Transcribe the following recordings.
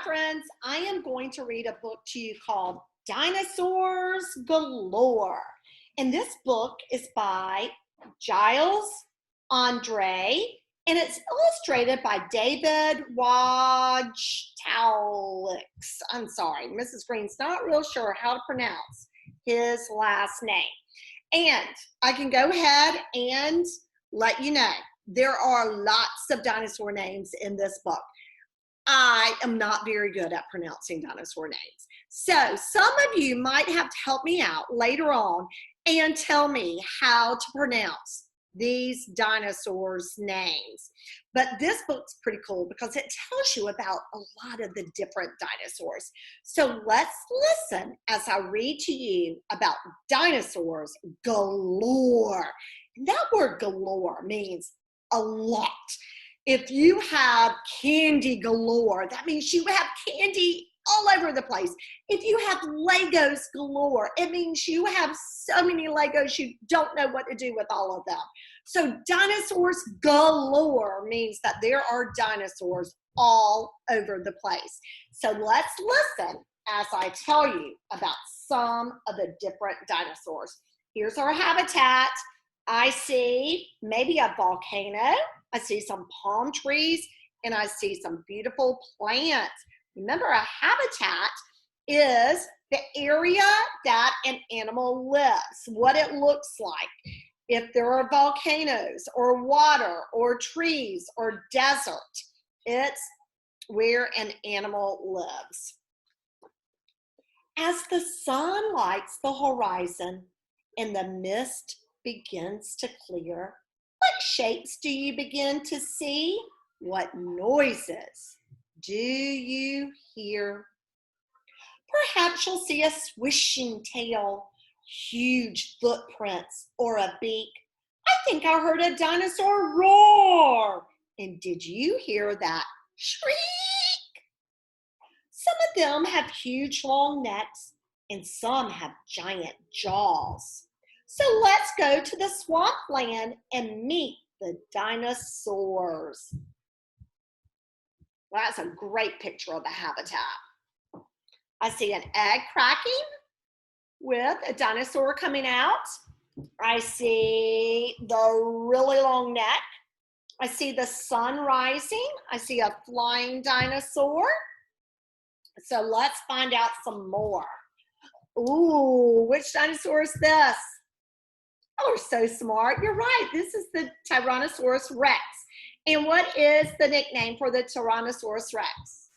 friends. I am going to read a book to you called Dinosaurs Galore. And this book is by Giles Andre, and it's illustrated by David Wojtowicz. I'm sorry, Mrs. Green's not real sure how to pronounce his last name. And I can go ahead and let you know, there are lots of dinosaur names in this book. I am not very good at pronouncing dinosaur names. So some of you might have to help me out later on and tell me how to pronounce these dinosaurs' names. But this book's pretty cool because it tells you about a lot of the different dinosaurs. So let's listen as I read to you about dinosaurs galore. And that word galore means a lot. If you have candy galore, that means you have candy all over the place. If you have Legos galore, it means you have so many Legos you don't know what to do with all of them. So dinosaurs galore means that there are dinosaurs all over the place. So let's listen as I tell you about some of the different dinosaurs. Here's our habitat. I see maybe a volcano. I see some palm trees, and I see some beautiful plants. Remember, a habitat is the area that an animal lives, what it looks like. If there are volcanoes or water or trees or desert, it's where an animal lives. As the sun lights the horizon and the mist begins to clear, what shapes do you begin to see? What noises do you hear? Perhaps you'll see a swishing tail, huge footprints, or a beak. I think I heard a dinosaur roar. And did you hear that shriek? Some of them have huge long necks, and some have giant jaws. So let's go to the swampland and meet the dinosaurs. Well, that's a great picture of the habitat. I see an egg cracking with a dinosaur coming out. I see the really long neck. I see the sun rising. I see a flying dinosaur. So let's find out some more. Ooh, which dinosaur is this? Oh, we're so smart. You're right. This is the Tyrannosaurus Rex. And what is the nickname for the Tyrannosaurus Rex?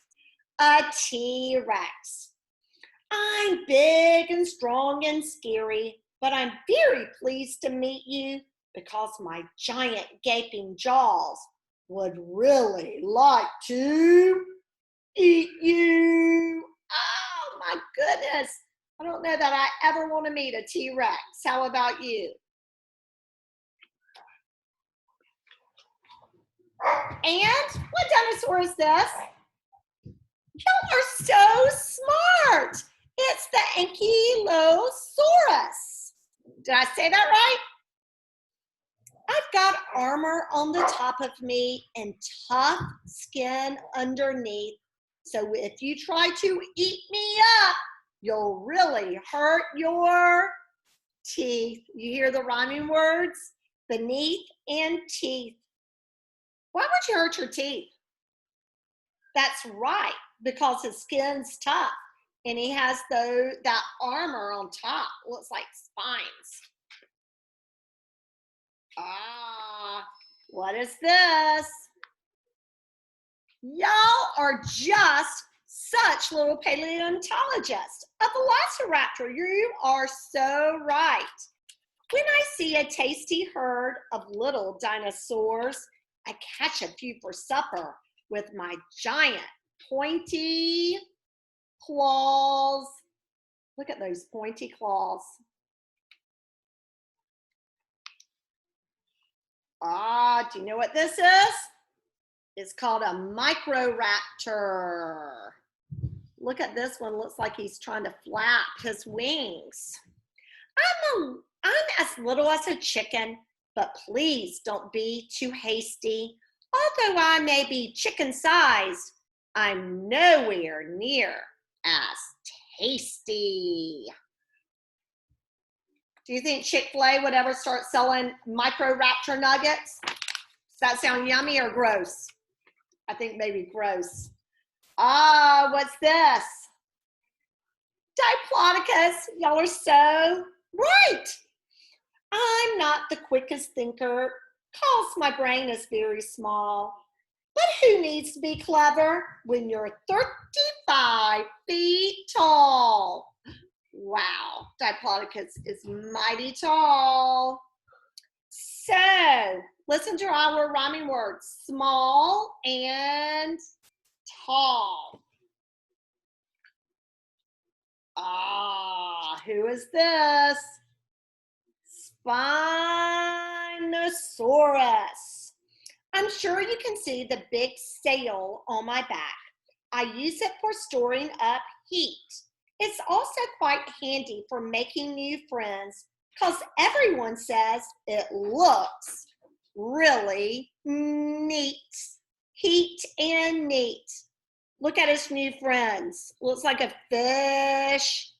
A T-Rex. I'm big and strong and scary, but I'm very pleased to meet you because my giant gaping jaws would really like to eat you. Oh my goodness. I don't know that I ever want to meet a T-Rex. How about you? And what dinosaur is this? You are so smart. It's the Ankylosaurus. Did I say that right? I've got armor on the top of me and tough skin underneath. So if you try to eat me up, you'll really hurt your teeth. You hear the rhyming words? Beneath and teeth. Why would you hurt your teeth? That's right, because his skin's tough and he has that armor on top. Looks like spines. Ah, what is this? Y'all are just such little paleontologists. A velociraptor, you are so right. When I see a tasty herd of little dinosaurs, I catch a few for supper with my giant pointy claws. Look at those pointy claws. Ah, do you know what this is? It's called a microraptor. Look at this one, looks like he's trying to flap his wings. I'm as little as a chicken, but please don't be too hasty. Although I may be chicken-sized, I'm nowhere near as tasty. Do you think Chick-fil-A would ever start selling micro raptor nuggets? Does that sound yummy or gross? I think maybe gross. Ah, what's this? Diplodocus. Y'all are so right. I'm not the quickest thinker, cause my brain is very small. But who needs to be clever when you're 35 feet tall? Wow, Diplodocus is mighty tall. So, listen to our rhyming words, small and tall. Ah, who is this? Spinosaurus. I'm sure you can see the big sail on my back. I use it for storing up heat. It's also quite handy for making new friends because everyone says it looks really neat. Heat and neat. Look at his new friends. Looks like a fish,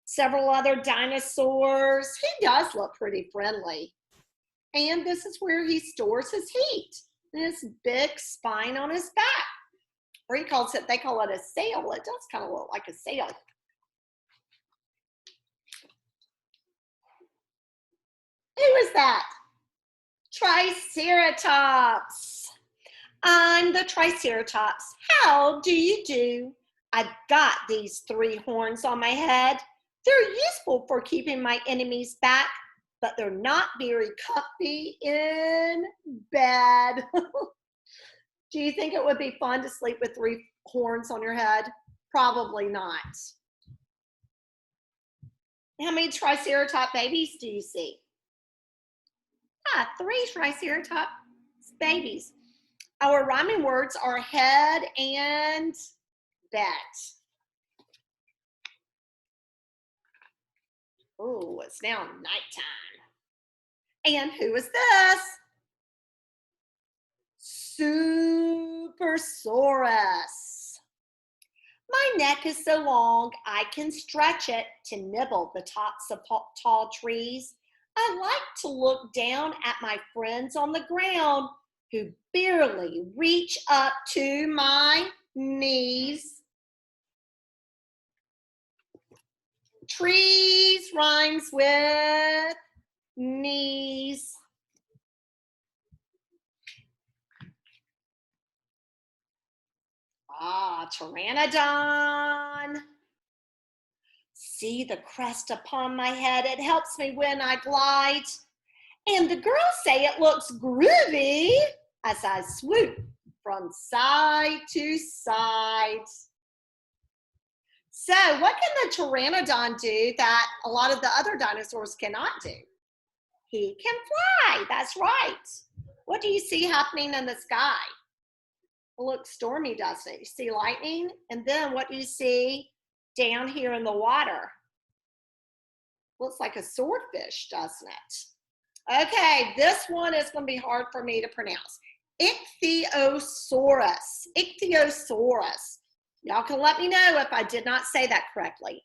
several other dinosaurs. He does look pretty friendly. And this is where he stores his heat. This big spine on his back. Or he calls it, they call it a sail. It does kind of look like a sail. Who is that? Triceratops. I'm the Triceratops. How do you do? I've got these 3 horns on my head. They're useful for keeping my enemies back, but they're not very comfy in bed. Do you think it would be fun to sleep with 3 horns on your head? Probably not. How many Triceratops babies do you see? 3 Triceratops babies. Our rhyming words are head and bet. Oh, it's now nighttime. And who is this? Supersaurus. My neck is so long, I can stretch it to nibble the tops of tall trees. I like to look down at my friends on the ground who barely reach up to my knees. Trees rhymes with knees. Pteranodon. See the crest upon my head. It helps me when I glide. And the girls say it looks groovy as I swoop from side to side. So what can the pteranodon do that a lot of the other dinosaurs cannot do? He can fly, that's right. What do you see happening in the sky? It looks stormy, doesn't it? You see lightning, and then what do you see down here in the water? Looks like a swordfish, doesn't it? Okay, this one is going to be hard for me to pronounce. Ichthyosaurus. Ichthyosaurus. Y'all can let me know if I did not say that correctly.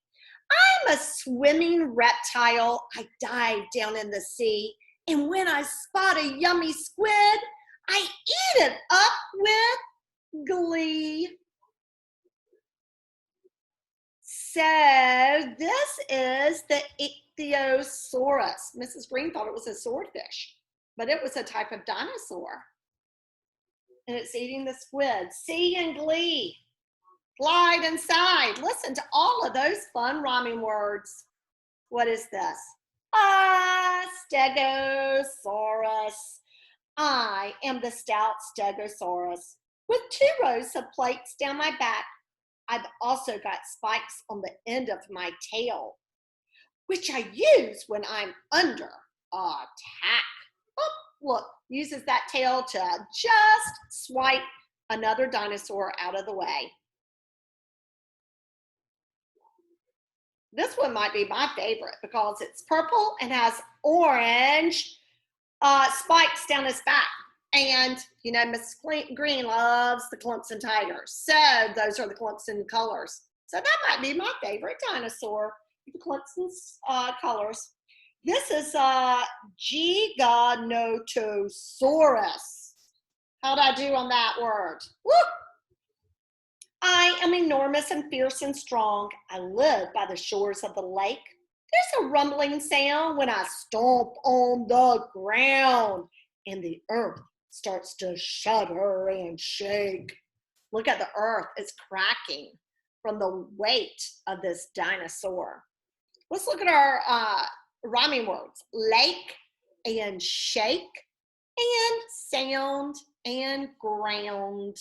I'm a swimming reptile. I dive down in the sea, and when I spot a yummy squid, I eat it up with glee. So this is the Ichthyosaurus. Mrs. Green thought it was a swordfish, but it was a type of dinosaur. And it's eating the squid. See and glee. Glide inside. Listen to all of those fun rhyming words. What is this? Stegosaurus. I am the stout Stegosaurus with 2 rows of plates down my back. I've also got spikes on the end of my tail, which I use when I'm under attack. Oh, look, uses that tail to just swipe another dinosaur out of the way. This one might be my favorite because it's purple and has orange spikes down his back. And, you know, Miss Green loves the Clemson Tigers. So those are the Clemson colors. So that might be my favorite dinosaur, the Clemson's colors. This is Giganotosaurus. How'd I do on that word? Woo! I am enormous and fierce and strong. I live by the shores of the lake. There's a rumbling sound when I stomp on the ground, and the earth starts to shudder and shake. Look at the earth, it's cracking from the weight of this dinosaur. Let's look at our rhyming words. Lake and shake and sound and ground.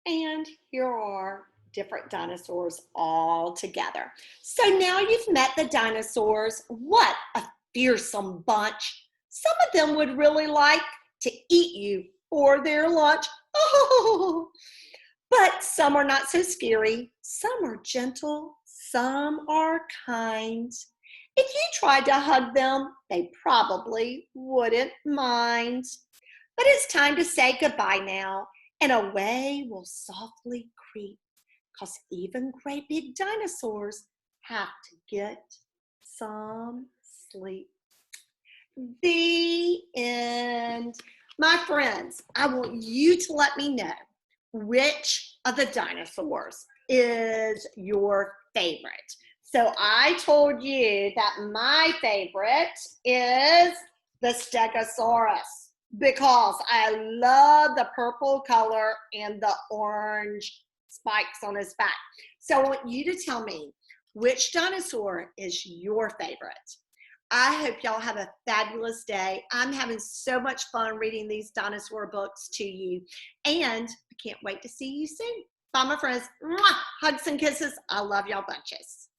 And here are different dinosaurs all together. So now you've met the dinosaurs. What a fearsome bunch. Some of them would really like to eat you for their lunch. Oh, but some are not so scary. Some are gentle. Some are kind. If you tried to hug them, they probably wouldn't mind. But it's time to say goodbye now, and away we'll softly creep, 'cause even great big dinosaurs have to get some sleep. The end. My friends, I want you to let me know which of the dinosaurs is your favorite. So I told you that my favorite is the Stegosaurus because I love the purple color and the orange spikes on his back. So I want you to tell me which dinosaur is your favorite. I hope y'all have a fabulous day. I'm having so much fun reading these dinosaur books to you, and I can't wait to see you soon. Bye, my friends. Mwah! Hugs and kisses. I love y'all bunches.